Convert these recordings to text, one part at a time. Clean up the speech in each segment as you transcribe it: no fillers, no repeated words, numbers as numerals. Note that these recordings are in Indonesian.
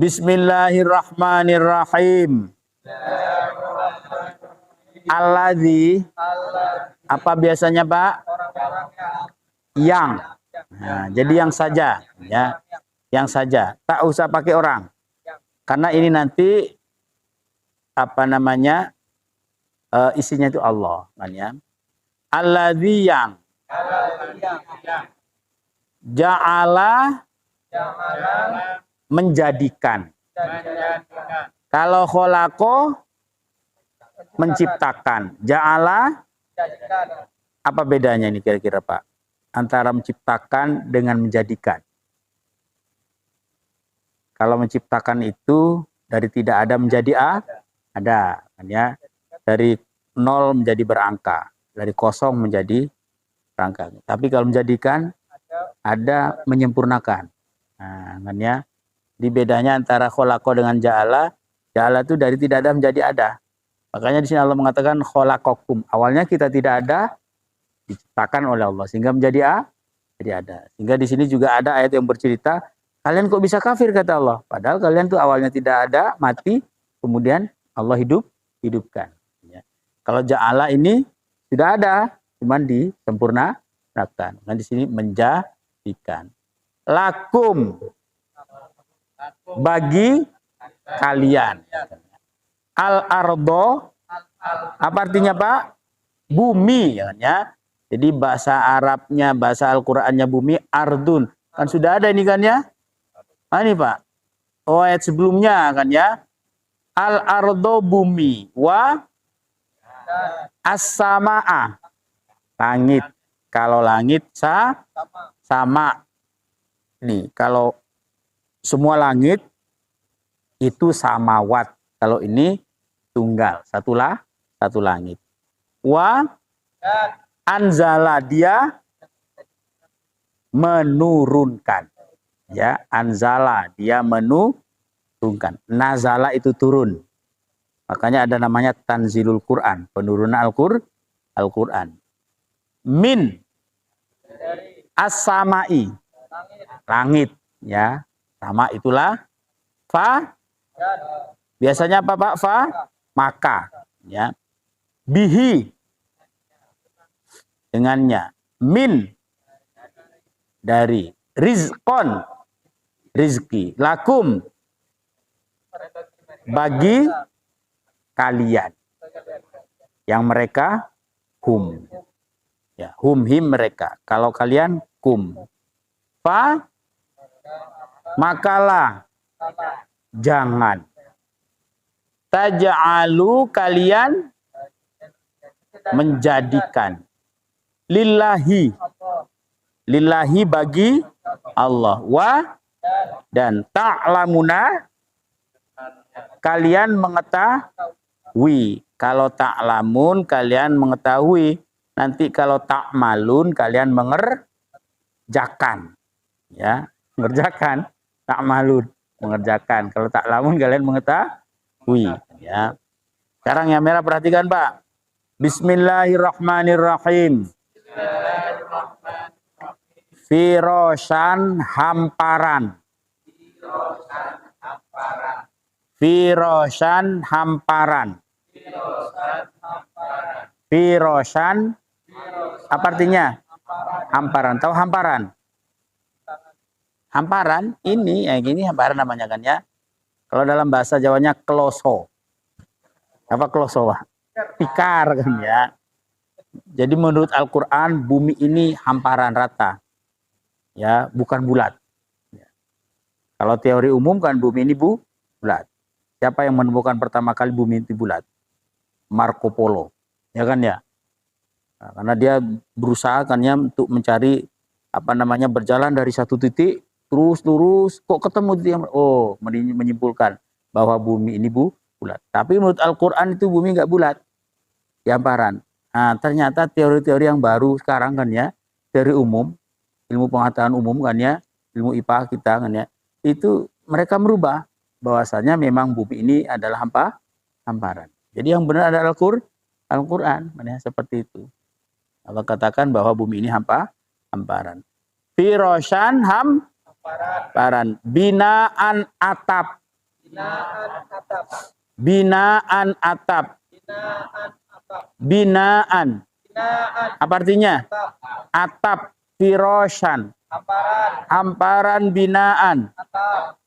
Bismillahirrahmanirrahim. Alladzi, apa biasanya Pak? Yang. Nah, jadi yang saja, ya, yang saja. Tak usah pakai orang, karena ini nanti apa namanya isinya itu Allah, kan ya. Alladzi yang. Ja'ala menjadikan. Kalau kholaqo menciptakan. Ja'ala apa bedanya ini kira-kira Pak? Antara menciptakan dengan menjadikan. Kalau menciptakan itu dari tidak ada menjadi ada, kan ya. Dari nol menjadi berangka, dari kosong menjadi berangka. Tapi kalau menjadikan ada menyempurnakan. Nah, kan ya. Di bedanya antara kholaqo dengan ja'ala. Ja'ala itu dari tidak ada menjadi ada. Makanya di sini Allah mengatakan kholaqakum. Awalnya kita tidak ada, diciptakan oleh Allah sehingga menjadi jadi ada. Sehingga di sini juga ada ayat yang bercerita, kalian kok bisa kafir kata Allah. Padahal kalian tuh awalnya tidak ada, mati, kemudian Allah hidupkan. Ya. Kalau ja'ala ini sudah ada, cuman disempurnakan. Nah di sini menjadikan. Lakum bagi kalian. Al-ardo apa artinya Pak? Bumi, ya. Jadi bahasa Arabnya, bahasa Al-Qur'annya bumi, ardun. Kan sudah ada ini kan ya? Ini Pak. Oh, ayat sebelumnya kan ya? Al-ardo bumi wa as-samaa langit. Kalau langit sama. Nih, kalau semua langit itu samawat. Kalau ini tunggal, satu langit. Wa anzala dia menurunkan. Ya, anzala dia menurunkan. Nazala itu turun. Makanya ada namanya tanzilul Quran, penurunan Al-Quran. Min as-samai langit, ya. Sama itulah fa. Biasanya apa Pak? Fa maka, ya. Bihi dengannya. Min dari. Rizqon rizki. Lakum bagi kalian. Yang mereka hum. Ya, hum him mereka. Kalau kalian kum. Fa makalah jangan. Taj'alu kalian menjadikan. Lillahi. Lillahi bagi Allah. Wa dan ta'lamuna kalian mengetahui. Kalau ta'lamun kalian mengetahui. Nanti kalau ta'malun kalian mengerjakan. Ya, mengerjakan. Ta'malun mengerjakan. Kalau ta'lamun kalian mengetahui, ya. Sekarang yang merah perhatikan Pak. Bismillahirrahmanirrahim. Firoshan hamparan. Firoshan hamparan. Firoshan apa artinya? Hamparan. Tahu hamparan? Hamparan ini, ya gini hamparan namanya kan ya. Kalau dalam bahasa Jawanya kloso. Apa kloso Pak? Tikar kan ya. Jadi menurut Al-Quran bumi ini hamparan rata. Ya, bukan bulat. Ya. Kalau teori umum kan bumi ini bulat. Siapa yang menemukan pertama kali bumi itu bulat? Marco Polo. Ya kan ya? Nah, karena dia berusaha kan ya untuk mencari apa namanya berjalan dari satu titik terus lurus kok ketemu titik yang menyimpulkan bahwa bumi ini bulat. Tapi menurut Al-Quran itu bumi nggak bulat. Ya hamparan. Nah, ternyata teori-teori yang baru sekarang kan ya, teori umum, ilmu pengetahuan umum kan ya, ilmu IPA kita kan ya, itu mereka merubah bahwasanya memang bumi ini adalah hamparan. Jadi yang benar adalah Al-Quran. Seperti itu. Allah katakan bahwa bumi ini hamparan. Firoshan hamparan. Binaan atap. Binaan atap. Binaan. Apa artinya? Atap. Firoshan. Hamparan binaan.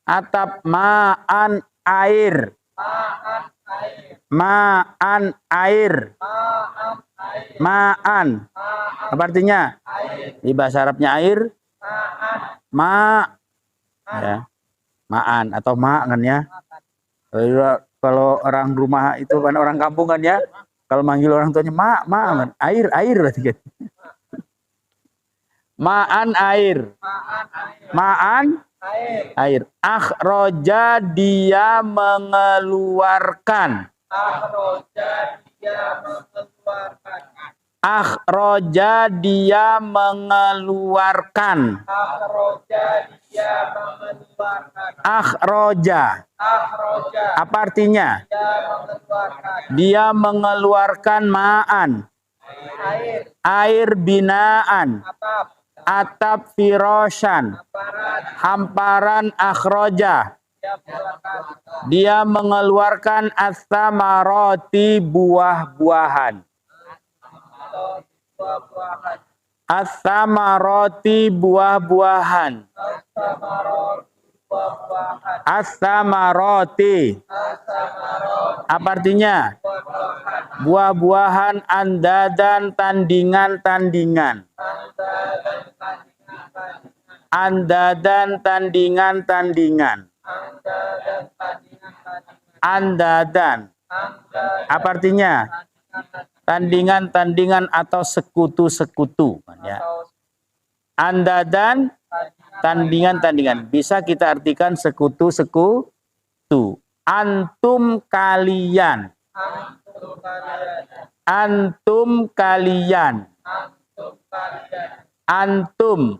Atap. Ma'an air. Ma'an air. Ma'an. Apa artinya? Di bahasa Arabnya air. Ya. Ma'an atau ma' kan ya. Kalau orang rumah itu kan orang kampung kan ya. Kalau manggil orang tuanya ma' air berarti kan. Ma'an air. Ma'an air. Akhroja dia mengeluarkan. Akhroja dia mengeluarkan. Akhroja. Apa artinya? Dia mengeluarkan ma'an. Air binaan. Atap firoshan. Hamparan akhroja. Dia mengeluarkan as-samarati buah-buahan. As-samarati buah-buahan. As-samarati. Apa artinya? Buah-buahan andadan tandingan-tandingan. Andadan tandingan-tandingan. Andadan. Apa artinya? Tandingan-tandingan atau sekutu-sekutu. Ya. Andadan, tandingan-tandingan. Bisa kita artikan sekutu-sekutu. Antum kalian. Antum kalian. Antum.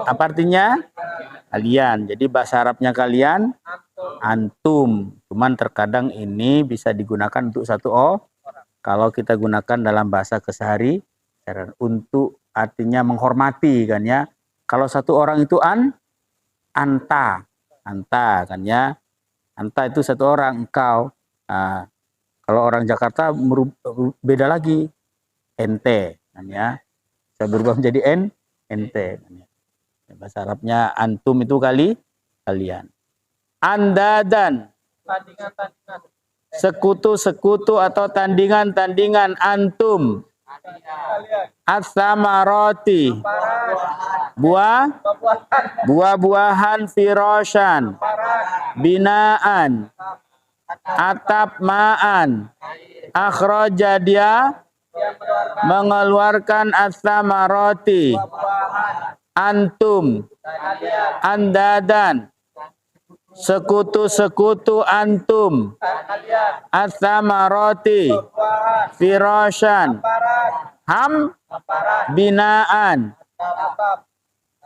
Apa artinya? Kalian. Jadi bahasa Arabnya kalian. Antum. Cuman terkadang ini bisa digunakan untuk satu kalau kita gunakan dalam bahasa kesehari untuk artinya menghormati kan ya. Kalau satu orang itu anta kan ya. Anta itu satu orang, engkau. Nah, kalau orang Jakarta beda lagi. Ente kan ya. Saya berubah menjadi ente kan ya. Bahasa Arabnya antum itu kalian. Andadan. Sekutu-sekutu atau tandingan-tandingan antum. As-samarati. Buah-buahan firoshan. Binaan. Atap ma'an. Akhroja dia mengeluarkan as-samarati. Antum. Andadan. Sekutu-sekutu antum. As-samarati. Firoshan. Binaan.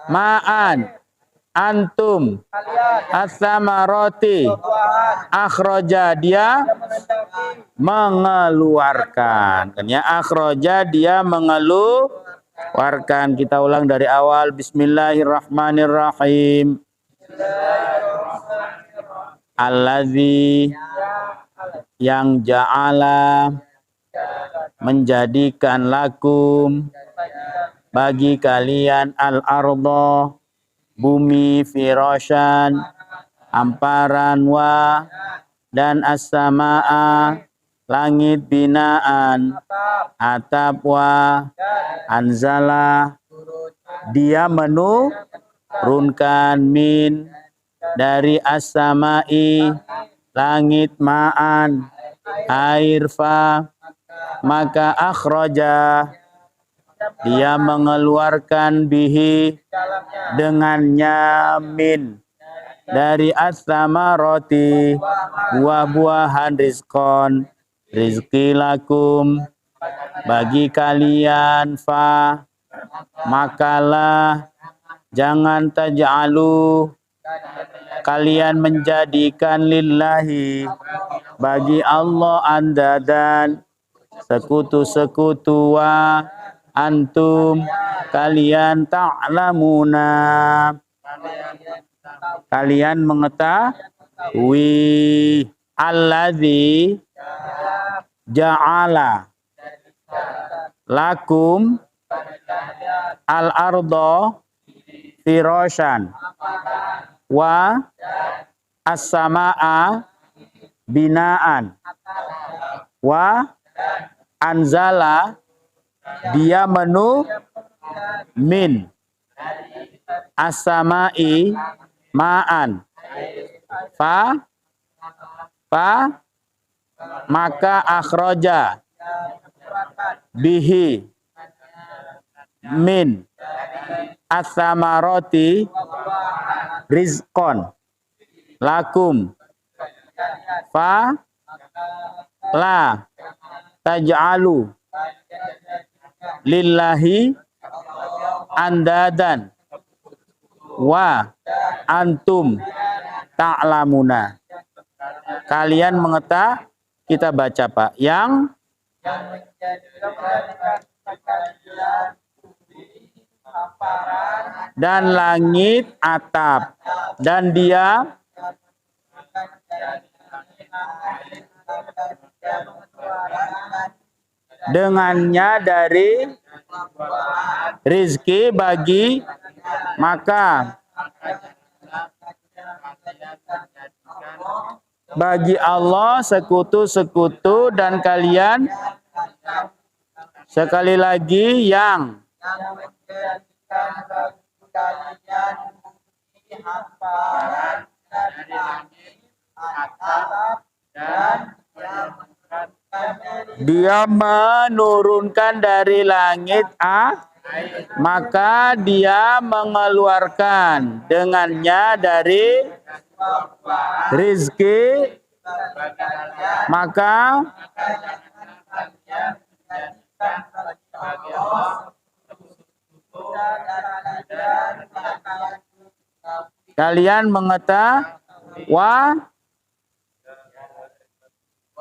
Ma'an. Antum. As-samarati. Akhroja dia mengeluarkan. Kan ya, akhroja dia mengeluarkan. Kita ulang dari awal. Bismillahirrahmanirrahim. Allazi yang ja'ala menjadikan lakum bagi kalian al-ardo bumi firasyan hamparan wa dan as-samaa langit binaan atap wa anzala dia menurunkan min dari as-samai langit ma'an air fa maka akhraja dia mengeluarkan bihi dengannya min dari as-samarati buah-buahan rizqon rizki lakum bagi kalian fa makalah jangan taj'alu kalian menjadikan lillahi bagi Allah andadan sekutu-sekutu wa antum kalian ta'lamuna kalian mengetahui alladzi ja'ala lakum al-ardo firasyan wa as-samaa binaan wa anzala dia min as-samai ma'an fa maka akhraja bihi min as-samarati rizqon lakum fa la taj'alu lillahi andadan wa antum ta'lamuna kalian mengetahui kita baca Pak yang dan langit atap dan dia dengannya dari rizki bagi maka bagi Allah sekutu-sekutu dan kalian sekali lagi yang dia menurunkan dari langit maka dia mengeluarkan dengannya dari rizki maka kalian mengetahui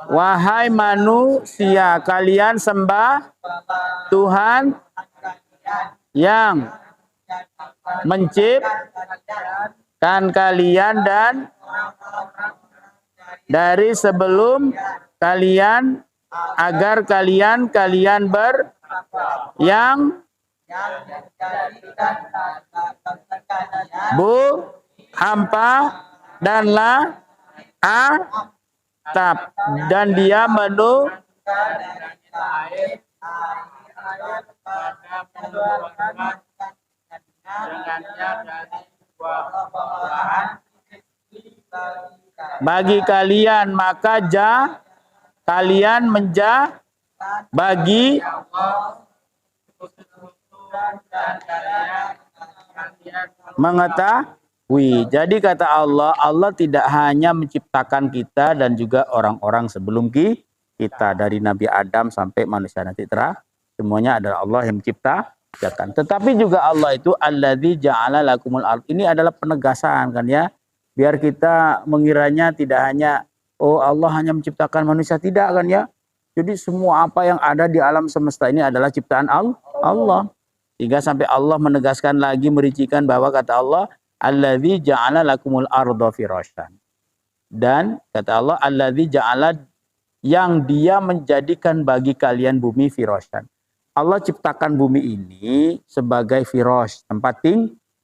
wahai manusia kalian sembah Tuhan yang menciptakan kalian dan dari sebelum kalian agar kalian yang hampa dan atap dan dia bagi kalian maka kalian bagi mengetahui. Jadi kata Allah, Allah tidak hanya menciptakan kita dan juga orang-orang sebelum kita dari Nabi Adam sampai manusia nanti semuanya adalah Allah yang menciptakan. Tetapi juga Allah itu alladzi ja'ala lakumul ardh. Ini adalah penegasan kan ya. Biar kita mengiranya tidak hanya oh Allah hanya menciptakan manusia, tidak kan ya. Jadi semua apa yang ada di alam semesta ini adalah ciptaan Allah. Hingga sampai Allah menegaskan lagi merincikan bahwa kata Allah alladzi ja'ala lakumul ardha firasyan. Dan kata Allah alladzi ja'ala yang dia menjadikan bagi kalian bumi firasyan. Allah ciptakan bumi ini sebagai firash, tempat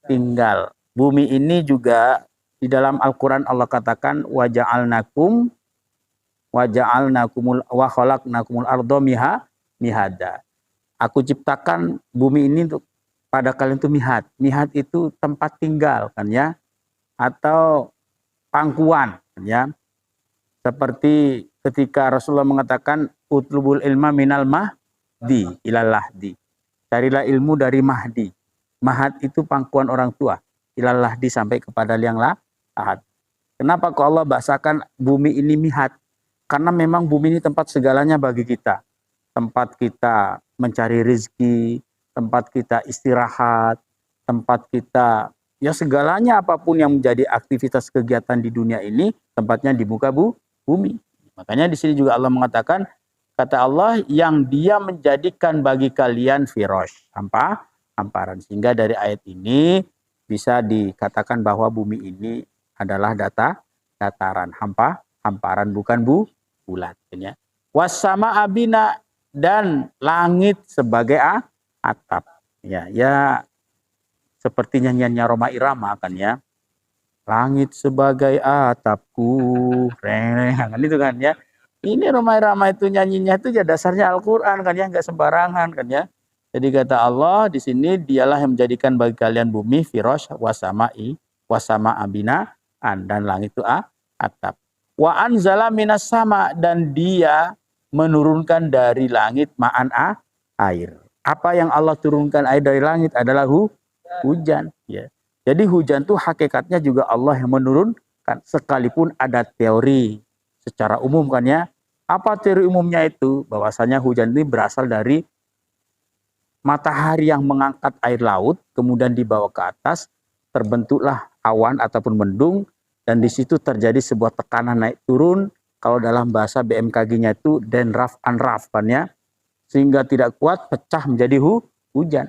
tinggal. Bumi ini juga di dalam Al-Qur'an Allah katakan wa khalaqnakumul ardha mihada. Aku ciptakan bumi ini untuk pada kalian itu mihad. Mihad itu tempat tinggal kan ya, atau pangkuan kan ya. Seperti ketika Rasulullah mengatakan utlubul ilma minal mahdi ilal lahdi. Carilah ilmu dari mahdi. Mahad itu pangkuan orang tua. Ilal lahdi sampai kepada liang lahat. Kenapa kok Allah bahasakan bumi ini mihad? Karena memang bumi ini tempat segalanya bagi kita. Tempat kita mencari rezeki, tempat kita istirahat, tempat kita Ya segalanya apapun yang menjadi aktivitas kegiatan di dunia ini tempatnya di muka bumi. Makanya di sini juga Allah mengatakan, kata Allah, yang Dia menjadikan bagi kalian firosh, hamparan. Sehingga dari ayat ini bisa dikatakan bahwa bumi ini adalah dataran, hamparan, bukan bulat. Ya. Wasama abina, dan langit sebagai atap. Ya, seperti nyanyiannya Roma Irama kan ya. Langit sebagai atapku, kan itu kan ya. Ini Roma Irama itu nyanyinya itu ya dasarnya Al-Qur'an kan ya, enggak sembarangan kan ya. Jadi kata Allah di sini, dialah yang menjadikan bagi kalian bumi firosh wasama abinaan, dan langit itu atap. Wa anzala minas sama, dan Dia menurunkan dari langit ma'an air. Apa yang Allah turunkan air dari langit adalah hujan ya. Jadi hujan itu hakikatnya juga Allah yang menurunkan, sekalipun ada teori secara umum kan ya. Apa teori umumnya itu? Bahwasanya hujan ini berasal dari matahari yang mengangkat air laut, kemudian dibawa ke atas, terbentuklah awan ataupun mendung, dan di situ terjadi sebuah tekanan naik turun. Kalau dalam bahasa BMKG-nya itu denraf anraf kan ya, sehingga tidak kuat pecah menjadi hujan.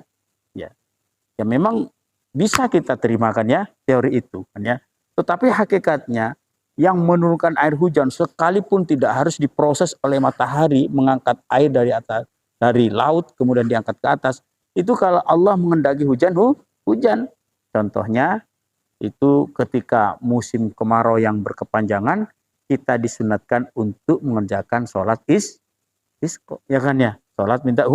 Ya memang bisa kita terimakan ya teori itu kan ya. Tetapi hakikatnya yang menurunkan air hujan sekalipun tidak harus diproses oleh matahari mengangkat air dari atas, dari laut kemudian diangkat ke atas, itu kalau Allah mengendaki hujan, hujan. Contohnya itu ketika musim kemarau yang berkepanjangan, kita disunatkan untuk mengerjakan sholat isqa, ya kan ya, sholat minta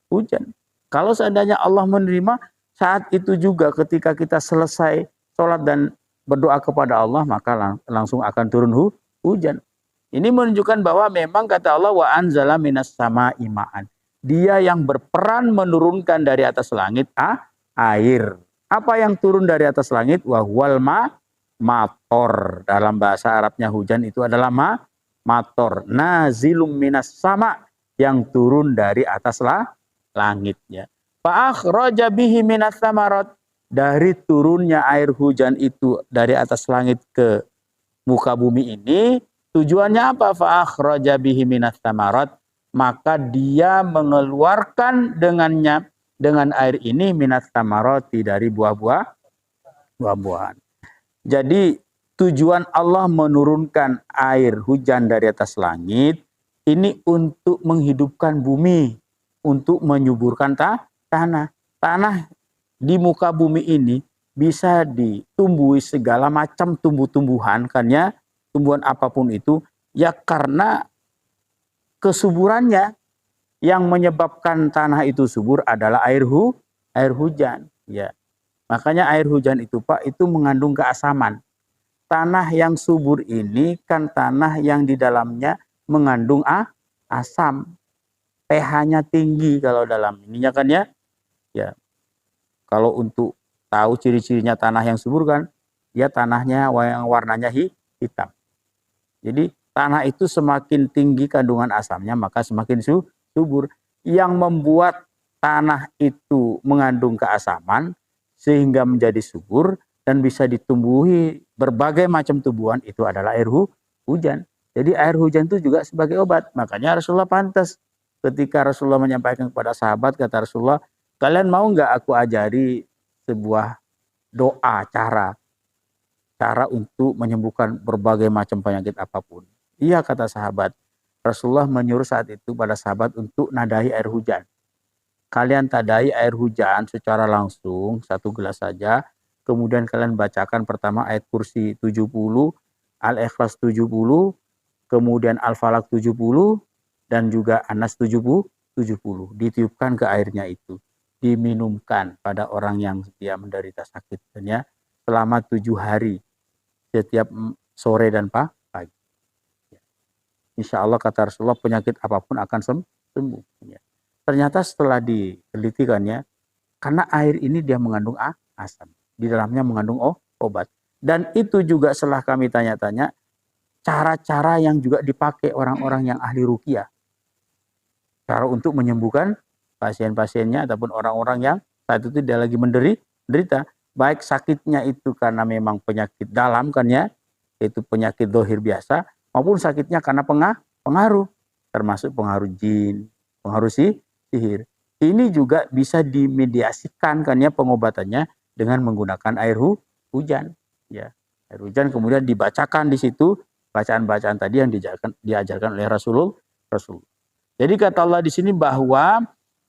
hujan. Kalau seandainya Allah menerima, saat itu juga ketika kita selesai sholat dan berdoa kepada Allah, maka langsung akan turun hujan. Ini menunjukkan bahwa memang kata Allah, wa anzala minas sama'i ma'an. Dia yang berperan menurunkan dari atas langit air. Apa yang turun dari atas langit? Wa huwal mator. Dalam bahasa Arabnya hujan itu adalah mator. Nazilum minas sama, yang turun dari atas langitnya. Fa'akhraja bihi minas samarat, dari turunnya air hujan itu dari atas langit ke muka bumi ini, tujuannya apa? Fa'akhraja bihi minas samarat, maka Dia mengeluarkan dengan air ini minas samarati, dari buah-buahan. Jadi tujuan Allah menurunkan air hujan dari atas langit ini untuk menghidupkan bumi, untuk menyuburkan tanah. Tanah di muka bumi ini bisa ditumbuhi segala macam tumbuh-tumbuhan kan ya, tumbuhan apapun itu ya, karena kesuburannya. Yang menyebabkan tanah itu subur adalah air hujan ya. Makanya air hujan itu Pak, itu mengandung keasaman. Tanah yang subur ini kan tanah yang di dalamnya mengandung asam. pH-nya tinggi kalau dalam ininya kan ya. Ya. Kalau untuk tahu ciri-cirinya tanah yang subur kan, ya tanahnya yang warnanya hitam. Jadi tanah itu semakin tinggi kandungan asamnya, maka semakin subur. Yang membuat tanah itu mengandung keasaman sehingga menjadi subur dan bisa ditumbuhi berbagai macam tumbuhan, itu adalah air hujan. Jadi air hujan itu juga sebagai obat. Makanya Rasulullah pantas ketika Rasulullah menyampaikan kepada sahabat, kata Rasulullah, kalian mau nggak aku ajari sebuah doa, cara untuk menyembuhkan berbagai macam penyakit apapun. Iya, kata sahabat. Rasulullah menyuruh saat itu pada sahabat untuk nadahi air hujan. Kalian tadahi air hujan secara langsung, 1 gelas saja. Kemudian kalian bacakan pertama ayat kursi 70, Al-Ikhlas 70, kemudian Al-Falaq 70, dan juga An-Nas 70. Ditiupkan ke airnya itu. Diminumkan pada orang yang dia menderita sakit. Dan ya, selama 7 hari. Setiap sore dan pagi. Insya Allah kata Rasulullah penyakit apapun akan sembuh. Ya. Ternyata setelah diteliti kan ya, karena air ini dia mengandung asam. Di dalamnya mengandung obat. Dan itu juga setelah kami tanya-tanya, cara-cara yang juga dipakai orang-orang yang ahli ruqyah. Cara untuk menyembuhkan pasien-pasiennya ataupun orang-orang yang saat itu dia lagi menderita. baik sakitnya itu karena memang penyakit dalam kan ya, yaitu penyakit dohir biasa, maupun sakitnya karena pengaruh, termasuk pengaruh jin, pengaruh sihir. Ini juga bisa dimediasikan kan ya pengobatannya dengan menggunakan air hujan. Ya, air hujan kemudian dibacakan di situ bacaan-bacaan tadi yang diajarkan oleh Rasulullah. Jadi kata Allah di sini bahwa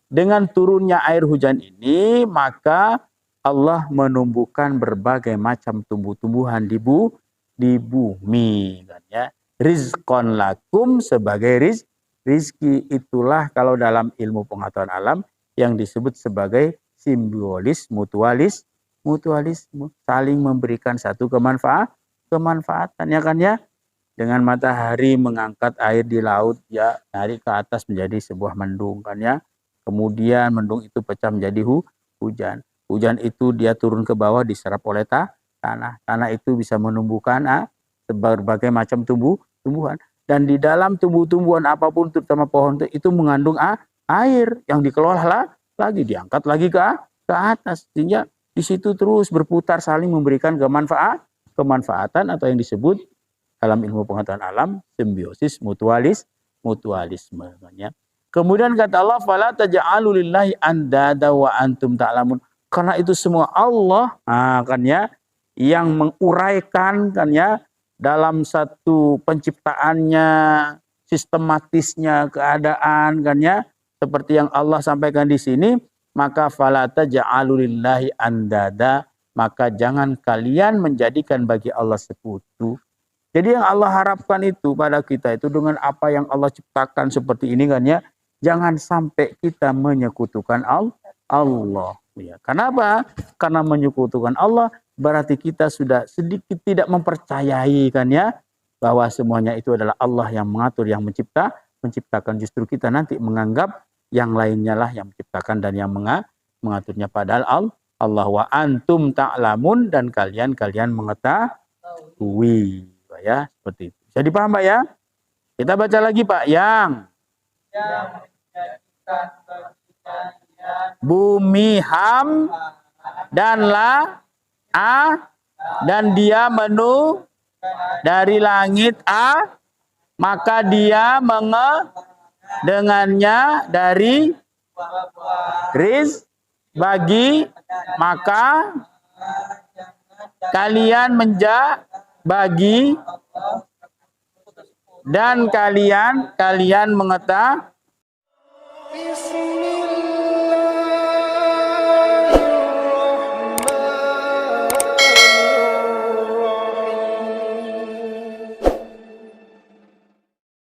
dengan turunnya air hujan ini maka Allah menumbuhkan berbagai macam tumbuh-tumbuhan di bumi kan ya. Rizqon lakum sebagai rizki, itulah kalau dalam ilmu pengetahuan alam yang disebut sebagai simbolis mutualisme, saling memberikan satu kemanfaatan ya kan ya. Dengan matahari mengangkat air di laut ya, narik ke atas menjadi sebuah mendung kan ya. Kemudian mendung itu pecah menjadi hujan. Hujan itu dia turun ke bawah diserap oleh tanah. Tanah itu bisa menumbuhkan berbagai macam tumbuhan. Dan di dalam tumbuh-tumbuhan apapun terutama pohon itu mengandung air yang dikelola lagi, diangkat lagi ke atas. Sehingga di situ terus berputar saling memberikan kemanfaatan atau yang disebut dalam ilmu pengetahuan alam simbiosis mutualisme. Ya. Kemudian kata Allah, fala taj'alu lillahi andada wa antum ta'lamun. Karena itu semua Allah kan ya yang menguraikan kan ya dalam satu penciptaannya, sistematisnya keadaan kan ya seperti yang Allah sampaikan di sini, maka fala taj'alu lillahi andada, maka jangan kalian menjadikan bagi Allah sekutu. Jadi yang Allah harapkan itu pada kita itu dengan apa yang Allah ciptakan seperti ini kan ya, jangan sampai kita menyekutukan Allah. Ya. Kenapa? Karena menyekutukan Allah berarti kita sudah sedikit tidak mempercayai kan ya bahwa semuanya itu adalah Allah yang mengatur, yang menciptakan. Justru kita nanti menganggap yang lainnya lah yang menciptakan dan yang mengaturnya, padahal Allah wa antum ta'lamun, dan kalian mengetahui ya, seperti itu. Bisa dipaham Pak ya? Kita baca lagi Pak, yang bumi ham dan dan dia menu dari langit maka dia dengannya dari bagi, maka kalian bagi dan kalian mengetahui